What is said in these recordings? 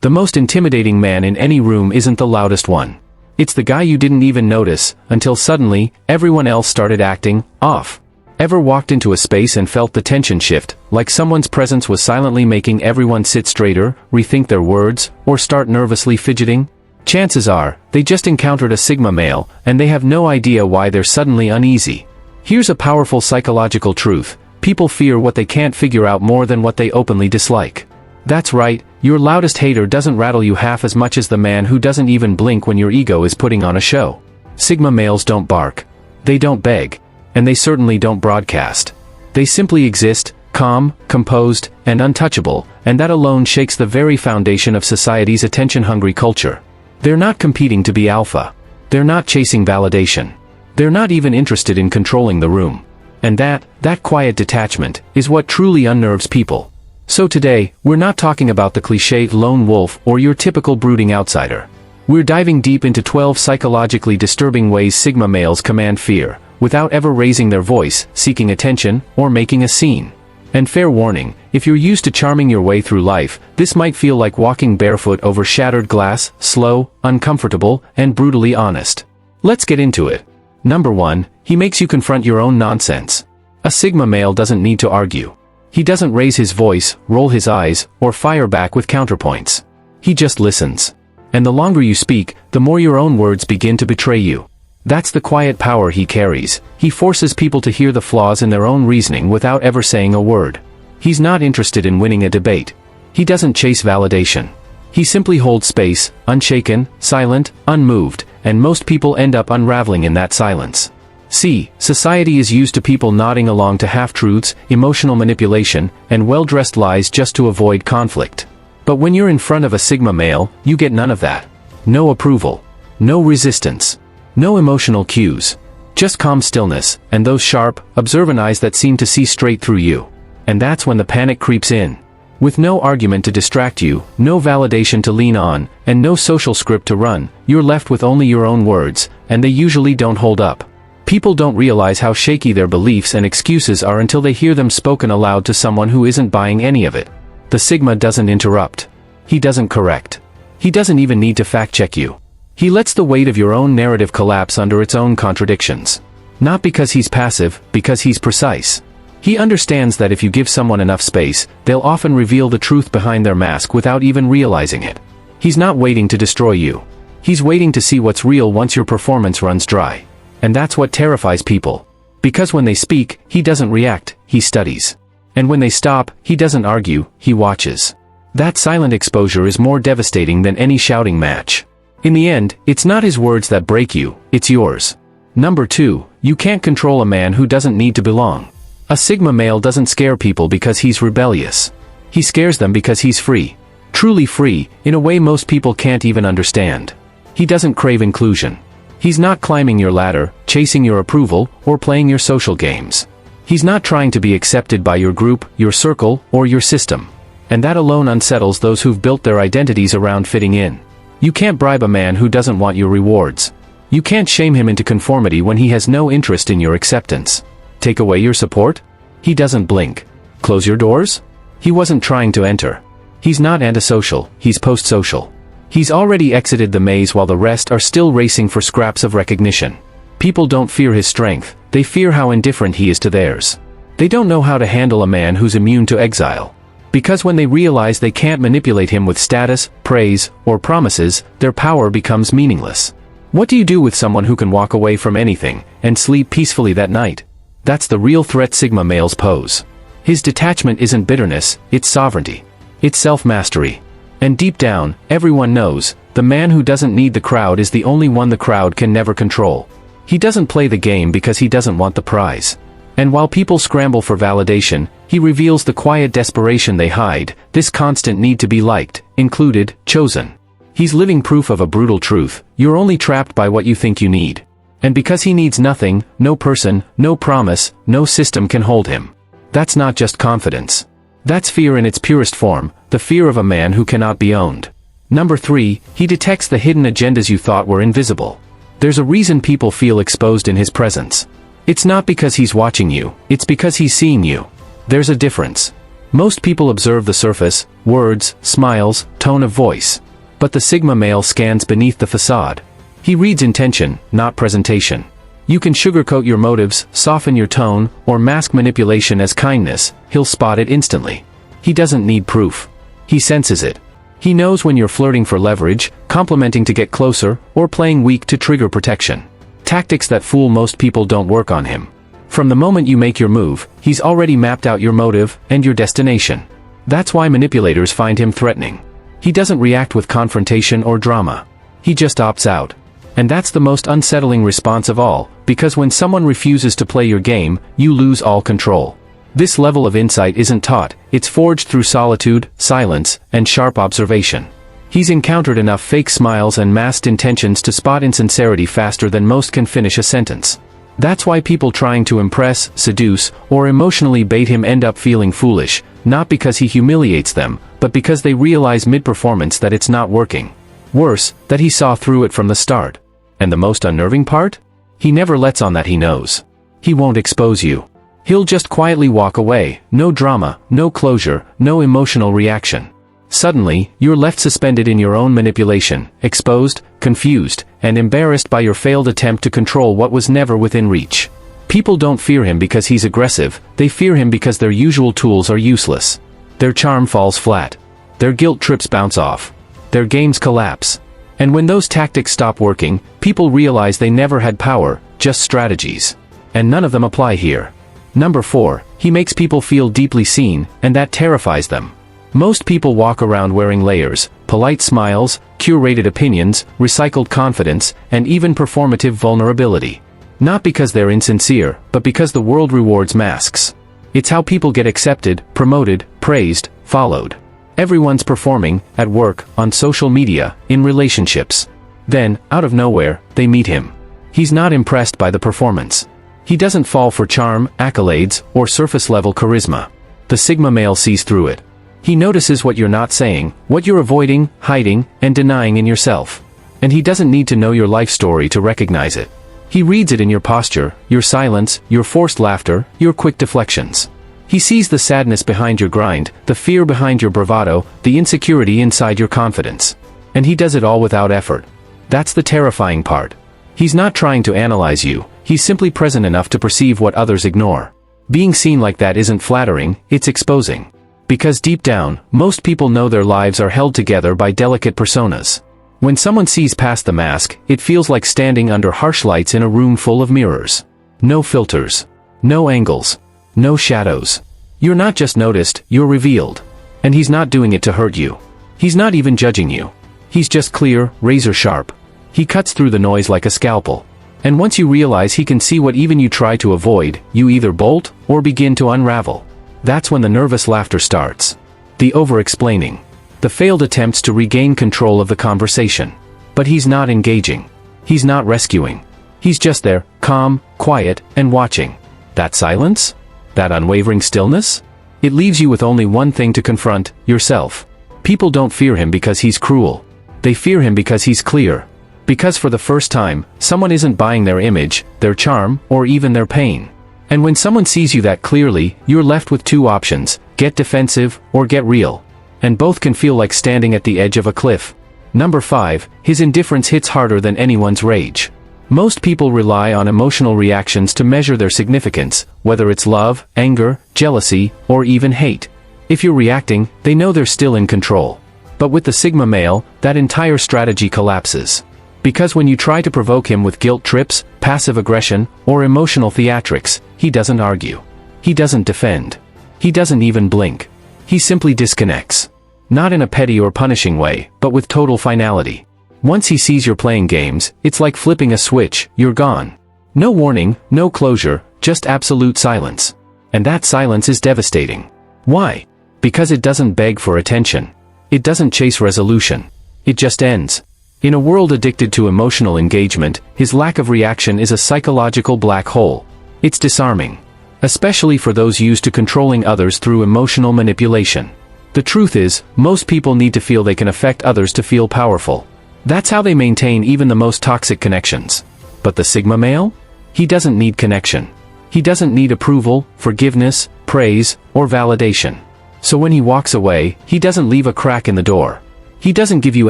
The most intimidating man in any room isn't the loudest one. It's the guy you didn't even notice, until suddenly, everyone else started acting off. Ever walked into a space and felt the tension shift, like someone's presence was silently making everyone sit straighter, rethink their words, or start nervously fidgeting? Chances are, they just encountered a Sigma male, and they have no idea why they're suddenly uneasy. Here's a powerful psychological truth: people fear what they can't figure out more than what they openly dislike. That's right, your loudest hater doesn't rattle you half as much as the man who doesn't even blink when your ego is putting on a show. Sigma males don't bark. They don't beg. And they certainly don't broadcast. They simply exist, calm, composed, and untouchable, and that alone shakes the very foundation of society's attention-hungry culture. They're not competing to be alpha. They're not chasing validation. They're not even interested in controlling the room. And that quiet detachment, is what truly unnerves people. So today, we're not talking about the cliché lone wolf or your typical brooding outsider. We're diving deep into 12 psychologically disturbing ways Sigma males command fear, without ever raising their voice, seeking attention, or making a scene. And fair warning, if you're used to charming your way through life, this might feel like walking barefoot over shattered glass, slow, uncomfortable, and brutally honest. Let's get into it. Number 1, he makes you confront your own nonsense. A Sigma male doesn't need to argue. He doesn't raise his voice, roll his eyes, or fire back with counterpoints. He just listens. And the longer you speak, the more your own words begin to betray you. That's the quiet power he carries. He forces people to hear the flaws in their own reasoning without ever saying a word. He's not interested in winning a debate. He doesn't chase validation. He simply holds space, unshaken, silent, unmoved, and most people end up unraveling in that silence. See, society is used to people nodding along to half-truths, emotional manipulation, and well-dressed lies just to avoid conflict. But when you're in front of a Sigma male, you get none of that. No approval. No resistance. No emotional cues. Just calm stillness, and those sharp, observant eyes that seem to see straight through you. And that's when the panic creeps in. With no argument to distract you, no validation to lean on, and no social script to run, you're left with only your own words, and they usually don't hold up. People don't realize how shaky their beliefs and excuses are until they hear them spoken aloud to someone who isn't buying any of it. The Sigma doesn't interrupt. He doesn't correct. He doesn't even need to fact-check you. He lets the weight of your own narrative collapse under its own contradictions. Not because he's passive, because he's precise. He understands that if you give someone enough space, they'll often reveal the truth behind their mask without even realizing it. He's not waiting to destroy you. He's waiting to see what's real once your performance runs dry. And that's what terrifies people. Because when they speak, he doesn't react, he studies. And when they stop, he doesn't argue, he watches. That silent exposure is more devastating than any shouting match. In the end, it's not his words that break you, it's yours. Number 2, you can't control a man who doesn't need to belong. A Sigma male doesn't scare people because he's rebellious. He scares them because he's free. Truly free, in a way most people can't even understand. He doesn't crave inclusion. He's not climbing your ladder, chasing your approval, or playing your social games. He's not trying to be accepted by your group, your circle, or your system. And that alone unsettles those who've built their identities around fitting in. You can't bribe a man who doesn't want your rewards. You can't shame him into conformity when he has no interest in your acceptance. Take away your support? He doesn't blink. Close your doors? He wasn't trying to enter. He's not antisocial, he's post-social. He's already exited the maze while the rest are still racing for scraps of recognition. People don't fear his strength, they fear how indifferent he is to theirs. They don't know how to handle a man who's immune to exile. Because when they realize they can't manipulate him with status, praise, or promises, their power becomes meaningless. What do you do with someone who can walk away from anything, and sleep peacefully that night? That's the real threat Sigma males pose. His detachment isn't bitterness, it's sovereignty. It's self-mastery. And deep down, everyone knows, the man who doesn't need the crowd is the only one the crowd can never control. He doesn't play the game because he doesn't want the prize. And while people scramble for validation, he reveals the quiet desperation they hide, this constant need to be liked, included, chosen. He's living proof of a brutal truth: you're only trapped by what you think you need. And because he needs nothing, no person, no promise, no system can hold him. That's not just confidence. That's fear in its purest form, the fear of a man who cannot be owned. Number 3, he detects the hidden agendas you thought were invisible. There's a reason people feel exposed in his presence. It's not because he's watching you, it's because he's seeing you. There's a difference. Most people observe the surface, words, smiles, tone of voice. But the Sigma male scans beneath the facade. He reads intention, not presentation. You can sugarcoat your motives, soften your tone, or mask manipulation as kindness, he'll spot it instantly. He doesn't need proof. He senses it. He knows when you're flirting for leverage, complimenting to get closer, or playing weak to trigger protection. Tactics that fool most people don't work on him. From the moment you make your move, he's already mapped out your motive and your destination. That's why manipulators find him threatening. He doesn't react with confrontation or drama. He just opts out. And that's the most unsettling response of all, because when someone refuses to play your game, you lose all control. This level of insight isn't taught, it's forged through solitude, silence, and sharp observation. He's encountered enough fake smiles and masked intentions to spot insincerity faster than most can finish a sentence. That's why people trying to impress, seduce, or emotionally bait him end up feeling foolish, not because he humiliates them, but because they realize mid-performance that it's not working. Worse, that he saw through it from the start. And the most unnerving part? He never lets on that he knows. He won't expose you. He'll just quietly walk away, no drama, no closure, no emotional reaction. Suddenly, you're left suspended in your own manipulation, exposed, confused, and embarrassed by your failed attempt to control what was never within reach. People don't fear him because he's aggressive, they fear him because their usual tools are useless. Their charm falls flat. Their guilt trips bounce off. Their games collapse. And when those tactics stop working, people realize they never had power, just strategies. And none of them apply here. Number 4, he makes people feel deeply seen, and that terrifies them. Most people walk around wearing layers, polite smiles, curated opinions, recycled confidence, and even performative vulnerability. Not because they're insincere, but because the world rewards masks. It's how people get accepted, promoted, praised, followed. Everyone's performing, at work, on social media, in relationships. Then, out of nowhere, they meet him. He's not impressed by the performance. He doesn't fall for charm, accolades, or surface-level charisma. The Sigma male sees through it. He notices what you're not saying, what you're avoiding, hiding, and denying in yourself. And he doesn't need to know your life story to recognize it. He reads it in your posture, your silence, your forced laughter, your quick deflections. He sees the sadness behind your grind, the fear behind your bravado, the insecurity inside your confidence. And he does it all without effort. That's the terrifying part. He's not trying to analyze you, he's simply present enough to perceive what others ignore. Being seen like that isn't flattering, it's exposing. Because deep down, most people know their lives are held together by delicate personas. When someone sees past the mask, it feels like standing under harsh lights in a room full of mirrors. No filters. No angles. No shadows. You're not just noticed, you're revealed. And he's not doing it to hurt you. He's not even judging you. He's just clear, razor sharp. He cuts through the noise like a scalpel. And once you realize he can see what even you try to avoid, you either bolt, or begin to unravel. That's when the nervous laughter starts. The over-explaining. The failed attempts to regain control of the conversation. But he's not engaging. He's not rescuing. He's just there, calm, quiet, and watching. That silence? That unwavering stillness? It leaves you with only one thing to confront, yourself. People don't fear him because he's cruel. They fear him because he's clear. Because for the first time, someone isn't buying their image, their charm, or even their pain. And when someone sees you that clearly, you're left with two options: get defensive, or get real. And both can feel like standing at the edge of a cliff. Number 5, his indifference hits harder than anyone's rage. Most people rely on emotional reactions to measure their significance, whether it's love, anger, jealousy, or even hate. If you're reacting, they know they're still in control. But with the Sigma male, that entire strategy collapses. Because when you try to provoke him with guilt trips, passive aggression, or emotional theatrics, he doesn't argue. He doesn't defend. He doesn't even blink. He simply disconnects. Not in a petty or punishing way, but with total finality. Once he sees you're playing games, it's like flipping a switch, you're gone. No warning, no closure, just absolute silence. And that silence is devastating. Why? Because it doesn't beg for attention. It doesn't chase resolution. It just ends. In a world addicted to emotional engagement, his lack of reaction is a psychological black hole. It's disarming. Especially for those used to controlling others through emotional manipulation. The truth is, most people need to feel they can affect others to feel powerful. That's how they maintain even the most toxic connections. But the Sigma male? He doesn't need connection. He doesn't need approval, forgiveness, praise, or validation. So when he walks away, he doesn't leave a crack in the door. He doesn't give you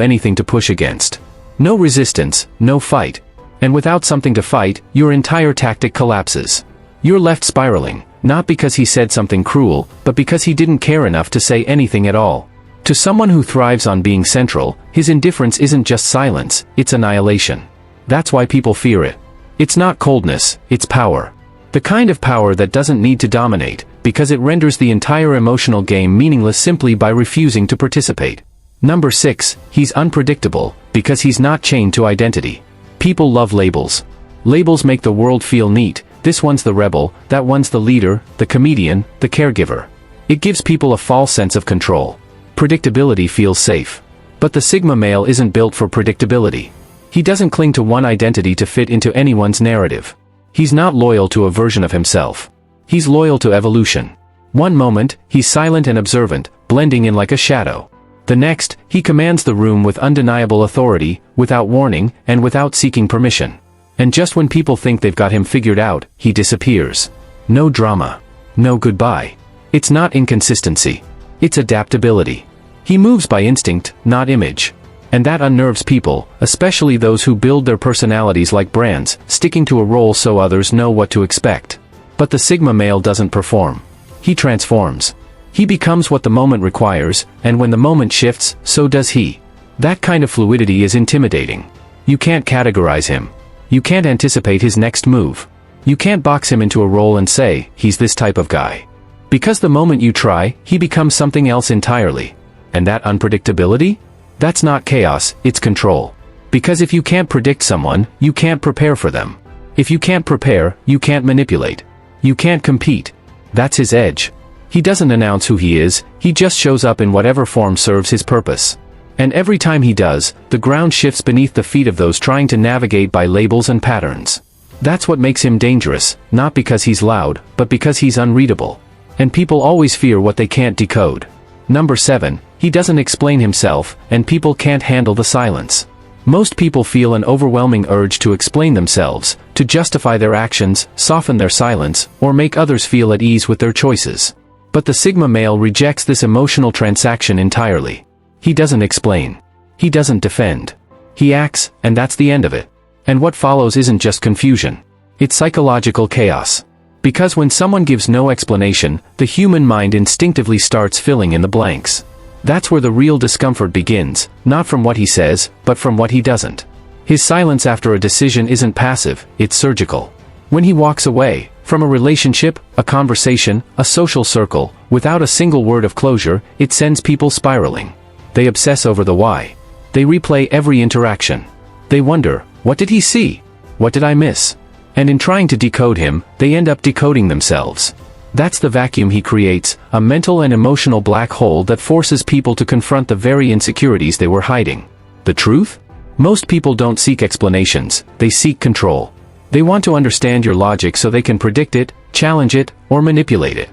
anything to push against. No resistance, no fight. And without something to fight, your entire tactic collapses. You're left spiraling, not because he said something cruel, but because he didn't care enough to say anything at all. To someone who thrives on being central, his indifference isn't just silence, it's annihilation. That's why people fear it. It's not coldness, it's power. The kind of power that doesn't need to dominate, because it renders the entire emotional game meaningless simply by refusing to participate. Number 6, he's unpredictable, because he's not chained to identity. People love labels. Labels make the world feel neat. This one's the rebel, that one's the leader, the comedian, the caregiver. It gives people a false sense of control. Predictability feels safe. But the Sigma male isn't built for predictability. He doesn't cling to one identity to fit into anyone's narrative. He's not loyal to a version of himself. He's loyal to evolution. One moment, he's silent and observant, blending in like a shadow. The next, he commands the room with undeniable authority, without warning, and without seeking permission. And just when people think they've got him figured out, he disappears. No drama. No goodbye. It's not inconsistency. It's adaptability. He moves by instinct, not image. And that unnerves people, especially those who build their personalities like brands, sticking to a role so others know what to expect. But the Sigma male doesn't perform. He transforms. He becomes what the moment requires, and when the moment shifts, so does he. That kind of fluidity is intimidating. You can't categorize him. You can't anticipate his next move. You can't box him into a role and say, he's this type of guy. Because the moment you try, he becomes something else entirely. And that unpredictability? That's not chaos, it's control. Because if you can't predict someone, you can't prepare for them. If you can't prepare, you can't manipulate. You can't compete. That's his edge. He doesn't announce who he is, he just shows up in whatever form serves his purpose. And every time he does, the ground shifts beneath the feet of those trying to navigate by labels and patterns. That's what makes him dangerous, not because he's loud, but because he's unreadable. And people always fear what they can't decode. Number 7, he doesn't explain himself, and people can't handle the silence. Most people feel an overwhelming urge to explain themselves, to justify their actions, soften their silence, or make others feel at ease with their choices. But the Sigma male rejects this emotional transaction entirely. He doesn't explain. He doesn't defend. He acts, and that's the end of it. And what follows isn't just confusion. It's psychological chaos. Because when someone gives no explanation, the human mind instinctively starts filling in the blanks. That's where the real discomfort begins, not from what he says, but from what he doesn't. His silence after a decision isn't passive, it's surgical. When he walks away, from a relationship, a conversation, a social circle, without a single word of closure, it sends people spiraling. They obsess over the why. They replay every interaction. They wonder, what did he see? What did I miss? And in trying to decode him, they end up decoding themselves. That's the vacuum he creates, a mental and emotional black hole that forces people to confront the very insecurities they were hiding. The truth? Most people don't seek explanations, they seek control. They want to understand your logic so they can predict it, challenge it, or manipulate it.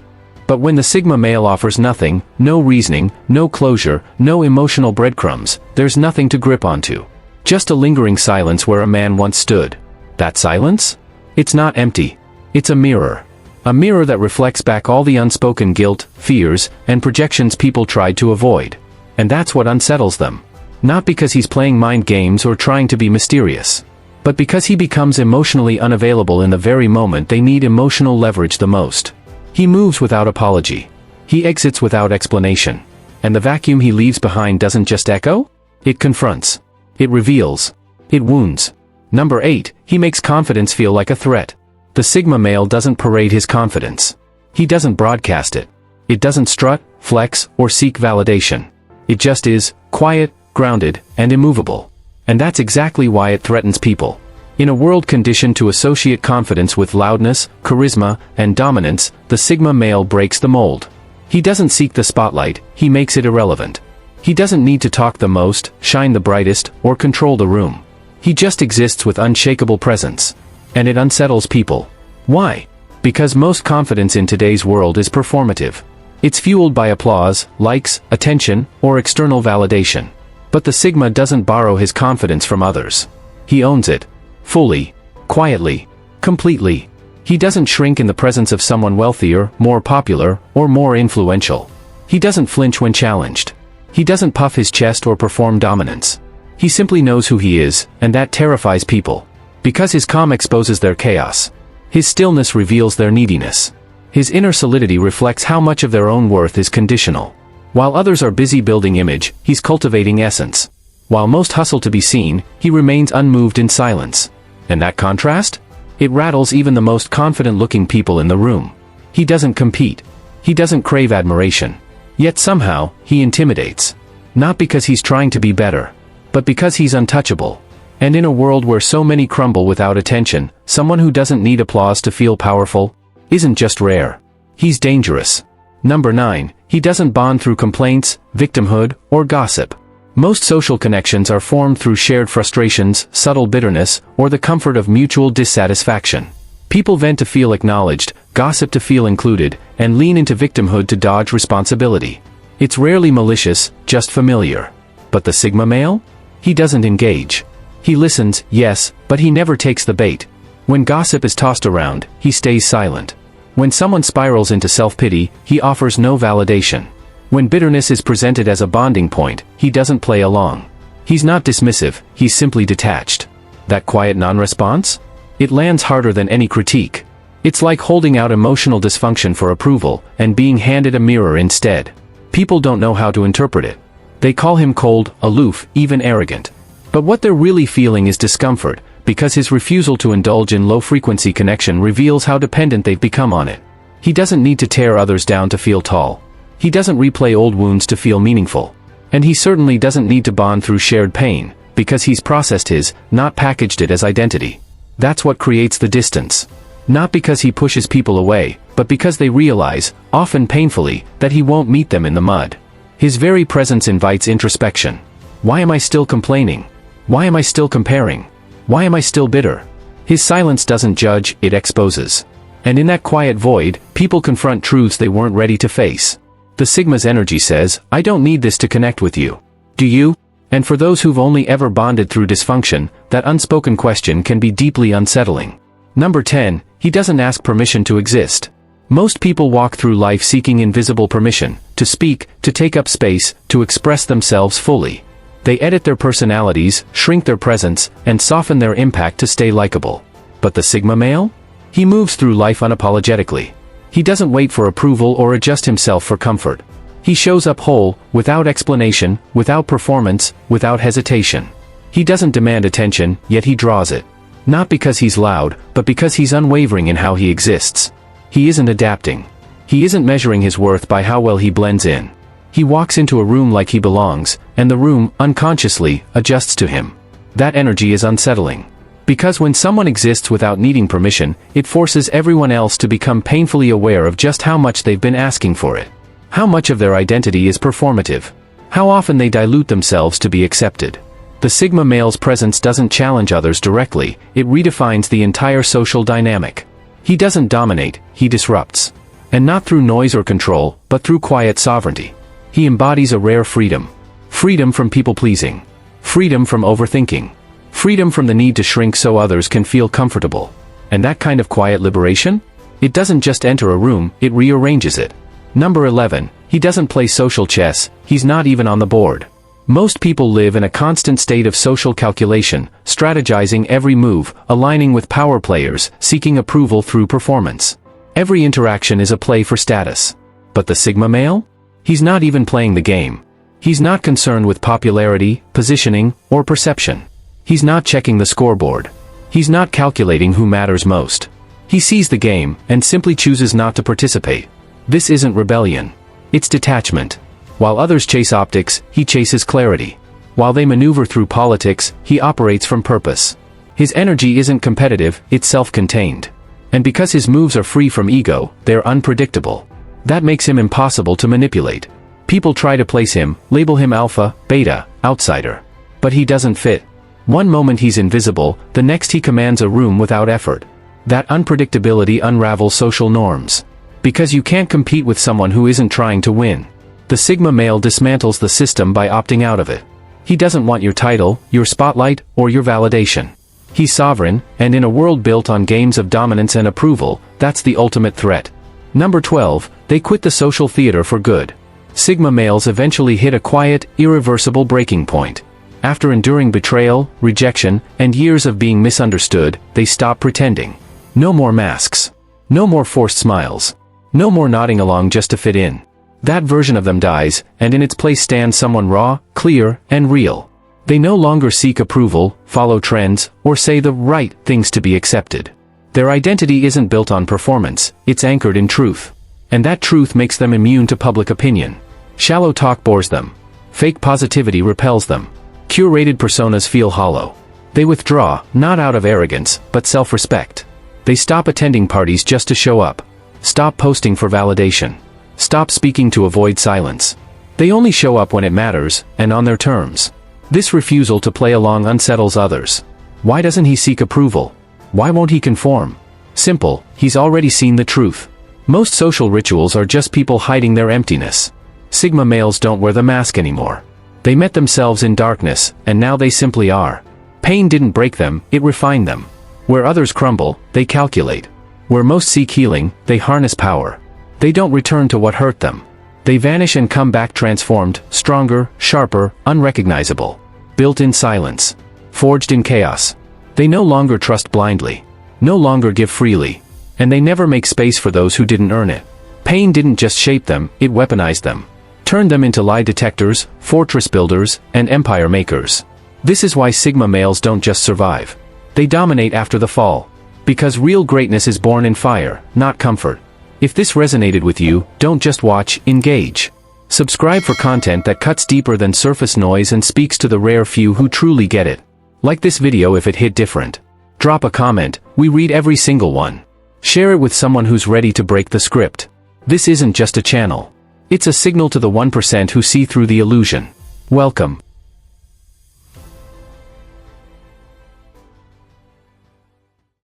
But when the Sigma male offers nothing, no reasoning, no closure, no emotional breadcrumbs, there's nothing to grip onto. Just a lingering silence where a man once stood. That silence? It's not empty. It's a mirror. A mirror that reflects back all the unspoken guilt, fears, and projections people tried to avoid. And that's what unsettles them. Not because he's playing mind games or trying to be mysterious. But because he becomes emotionally unavailable in the very moment they need emotional leverage the most. He moves without apology. He exits without explanation. And the vacuum he leaves behind doesn't just echo? It confronts. It reveals. It wounds. Number 8, he makes confidence feel like a threat. The Sigma male doesn't parade his confidence. He doesn't broadcast it. It doesn't strut, flex, or seek validation. It just is, quiet, grounded, and immovable. And that's exactly why it threatens people. In a world conditioned to associate confidence with loudness, charisma, and dominance, the Sigma male breaks the mold. He doesn't seek the spotlight, he makes it irrelevant. He doesn't need to talk the most, shine the brightest, or control the room. He just exists with unshakable presence. And it unsettles people. Why? Because most confidence in today's world is performative. It's fueled by applause, likes, attention, or external validation. But the Sigma doesn't borrow his confidence from others. He owns it. Fully. Quietly. Completely. He doesn't shrink in the presence of someone wealthier, more popular, or more influential. He doesn't flinch when challenged. He doesn't puff his chest or perform dominance. He simply knows who he is, and that terrifies people. Because his calm exposes their chaos. His stillness reveals their neediness. His inner solidity reflects how much of their own worth is conditional. While others are busy building image, he's cultivating essence. While most hustle to be seen, he remains unmoved in silence. And that contrast? It rattles even the most confident-looking people in the room. He doesn't compete. He doesn't crave admiration. Yet somehow, he intimidates. Not because he's trying to be better, but because he's untouchable. And in a world where so many crumble without attention, someone who doesn't need applause to feel powerful isn't just rare. He's dangerous. Number 9, he doesn't bond through complaints, victimhood, or gossip. Most social connections are formed through shared frustrations, subtle bitterness, or the comfort of mutual dissatisfaction. People vent to feel acknowledged, gossip to feel included, and lean into victimhood to dodge responsibility. It's rarely malicious, just familiar. But the Sigma male? He doesn't engage. He listens, yes, but he never takes the bait. When gossip is tossed around, he stays silent. When someone spirals into self-pity, he offers no validation. When bitterness is presented as a bonding point, he doesn't play along. He's not dismissive, he's simply detached. That quiet non-response? It lands harder than any critique. It's like holding out emotional dysfunction for approval, and being handed a mirror instead. People don't know how to interpret it. They call him cold, aloof, even arrogant. But what they're really feeling is discomfort, because his refusal to indulge in low-frequency connection reveals how dependent they've become on it. He doesn't need to tear others down to feel tall. He doesn't replay old wounds to feel meaningful. And he certainly doesn't need to bond through shared pain, because he's processed his, not packaged it as identity. That's what creates the distance. Not because he pushes people away, but because they realize, often painfully, that he won't meet them in the mud. His very presence invites introspection. Why am I still complaining? Why am I still comparing? Why am I still bitter? His silence doesn't judge, it exposes. And in that quiet void, people confront truths they weren't ready to face. The Sigma's energy says, I don't need this to connect with you. Do you? And for those who've only ever bonded through dysfunction, that unspoken question can be deeply unsettling. Number 10, he doesn't ask permission to exist. Most people walk through life seeking invisible permission, to speak, to take up space, to express themselves fully. They edit their personalities, shrink their presence, and soften their impact to stay likable. But the Sigma male? He moves through life unapologetically. He doesn't wait for approval or adjust himself for comfort. He shows up whole, without explanation, without performance, without hesitation. He doesn't demand attention, yet he draws it. Not because he's loud, but because he's unwavering in how he exists. He isn't adapting. He isn't measuring his worth by how well he blends in. He walks into a room like he belongs, and the room, unconsciously, adjusts to him. That energy is unsettling. Because when someone exists without needing permission, it forces everyone else to become painfully aware of just how much they've been asking for it. How much of their identity is performative. How often they dilute themselves to be accepted. The Sigma male's presence doesn't challenge others directly, it redefines the entire social dynamic. He doesn't dominate, he disrupts. And not through noise or control, but through quiet sovereignty. He embodies a rare freedom. Freedom from people-pleasing. Freedom from overthinking. Freedom from the need to shrink so others can feel comfortable. And that kind of quiet liberation? It doesn't just enter a room, it rearranges it. Number 11, he doesn't play social chess, he's not even on the board. Most people live in a constant state of social calculation, strategizing every move, aligning with power players, seeking approval through performance. Every interaction is a play for status. But the Sigma male? He's not even playing the game. He's not concerned with popularity, positioning, or perception. He's not checking the scoreboard. He's not calculating who matters most. He sees the game, and simply chooses not to participate. This isn't rebellion. It's detachment. While others chase optics, he chases clarity. While they maneuver through politics, he operates from purpose. His energy isn't competitive, it's self-contained. And because his moves are free from ego, they're unpredictable. That makes him impossible to manipulate. People try to place him, label him alpha, beta, outsider. But he doesn't fit. One moment he's invisible, the next he commands a room without effort. That unpredictability unravels social norms. Because you can't compete with someone who isn't trying to win. The Sigma male dismantles the system by opting out of it. He doesn't want your title, your spotlight, or your validation. He's sovereign, and in a world built on games of dominance and approval, that's the ultimate threat. Number 12, they quit the social theater for good. Sigma males eventually hit a quiet, irreversible breaking point. After enduring betrayal, rejection, and years of being misunderstood, they stop pretending. No more masks. No more forced smiles. No more nodding along just to fit in. That version of them dies, and in its place stands someone raw, clear, and real. They no longer seek approval, follow trends, or say the right things to be accepted. Their identity isn't built on performance, it's anchored in truth. And that truth makes them immune to public opinion. Shallow talk bores them. Fake positivity repels them. Curated personas feel hollow. They withdraw, not out of arrogance, but self-respect. They stop attending parties just to show up. Stop posting for validation. Stop speaking to avoid silence. They only show up when it matters, and on their terms. This refusal to play along unsettles others. Why doesn't he seek approval? Why won't he conform? Simple, he's already seen the truth. Most social rituals are just people hiding their emptiness. Sigma males don't wear the mask anymore. They met themselves in darkness, and now they simply are. Pain didn't break them, it refined them. Where others crumble, they calculate. Where most seek healing, they harness power. They don't return to what hurt them. They vanish and come back transformed, stronger, sharper, unrecognizable. Built in silence. Forged in chaos. They no longer trust blindly. No longer give freely. And they never make space for those who didn't earn it. Pain didn't just shape them, it weaponized them. Turned them into lie detectors, fortress builders, and empire makers. This is why Sigma males don't just survive. They dominate after the fall. Because real greatness is born in fire, not comfort. If this resonated with you, don't just watch, engage. Subscribe for content that cuts deeper than surface noise and speaks to the rare few who truly get it. Like this video if it hit different. Drop a comment, we read every single one. Share it with someone who's ready to break the script. This isn't just a channel. It's a signal to the 1% who see through the illusion. Welcome.